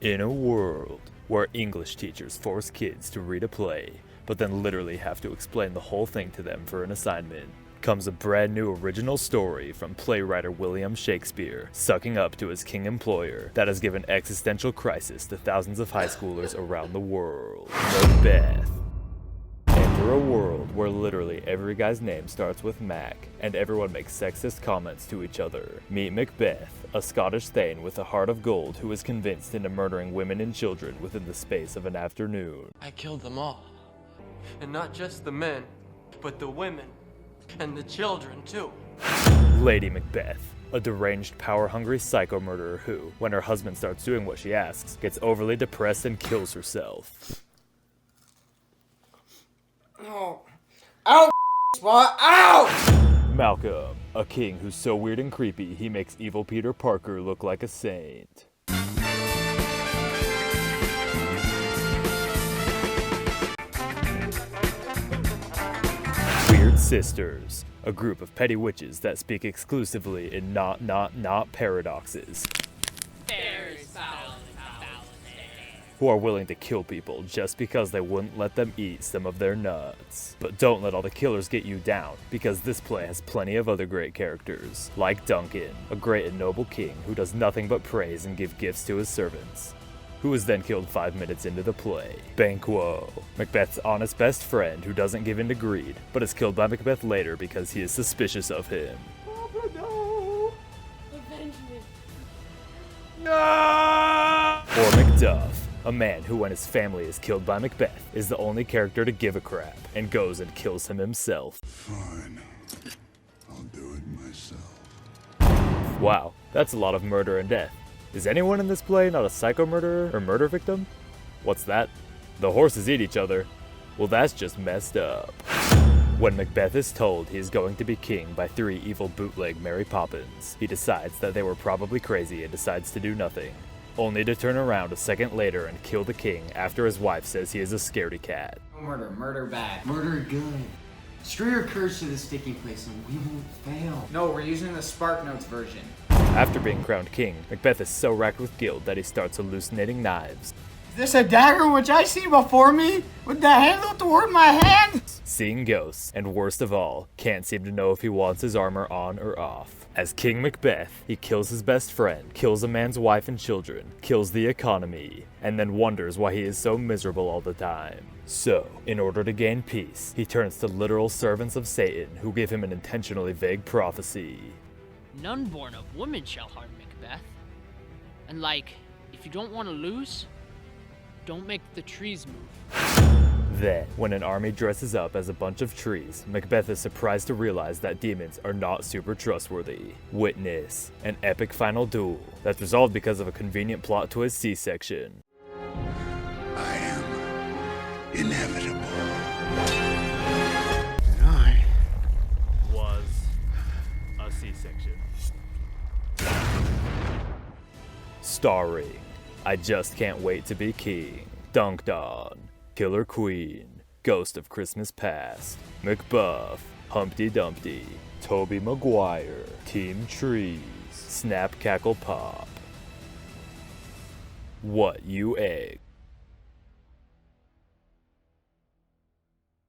In a world where English teachers force kids to read a play, but then literally have to explain the whole thing to them for an assignment, comes a brand new original story from playwright William Shakespeare, sucking up to his king employer that has given existential crisis to thousands of high schoolers around the world. Macbeth. Enter a world where literally every guy's name starts with Mac, and everyone makes sexist comments to each other. Meet Macbeth, a Scottish thane with a heart of gold who is convinced into murdering women and children within the space of an afternoon. I killed them all. And not just the men, but the women. And the children, too. Lady Macbeth, a deranged, power-hungry psycho-murderer who, when her husband starts doing what she asks, gets overly depressed and kills herself. Oh. Ow! Spot! Ow! Malcolm, a king who's so weird and creepy he makes evil Peter Parker look like a saint. Weird Sisters, a group of petty witches that speak exclusively in not paradoxes, who are willing to kill people just because they wouldn't let them eat some of their nuts. But don't let all the killers get you down, because this play has plenty of other great characters, like Duncan, a great and noble king who does nothing but praise and give gifts to his servants, who is then killed 5 minutes into the play. Banquo, Macbeth's honest best friend who doesn't give in to greed, but is killed by Macbeth later because he is suspicious of him. Papa, no! Avenge me. No! Or Macduff, a man who, when his family is killed by Macbeth, is the only character to give a crap, and goes and kills him himself. Fine. I'll do it myself. Wow, that's a lot of murder and death. Is anyone in this play not a psycho-murderer or murder victim? What's that? The horses eat each other. Well, that's just messed up. When Macbeth is told he is going to be king by 3 evil bootleg Mary Poppins, he decides that they were probably crazy and decides to do nothing, only to turn around a second later and kill the king after his wife says he is a scaredy cat. Murder bad. Murder good. Screw your curse to the sticking place and we won't fail. No, we're using the Spark Notes version. After being crowned king, Macbeth is so racked with guilt that he starts hallucinating knives. Is this a dagger which I see before me, with the handle toward my hand? Seeing ghosts, and worst of all, can't seem to know if he wants his armor on or off. As King Macbeth, he kills his best friend, kills a man's wife and children, kills the economy, and then wonders why he is so miserable all the time. So, in order to gain peace, he turns to literal servants of Satan who give him an intentionally vague prophecy. None born of woman shall harm Macbeth. And if you don't want to lose, don't make the trees move. Then, when an army dresses up as a bunch of trees, Macbeth is surprised to realize that demons are not super trustworthy. Witness an epic final duel that's resolved because of a convenient plot twist C-section. I am inevitable. And I was a C-section. Starring I Just Can't Wait to Be King, Duncan, Killer Queen, Ghost of Christmas Past, Macbuff, Humpty Dumpty, Toby Maguire, Team Trees, Snap Cackle Pop. What you egg?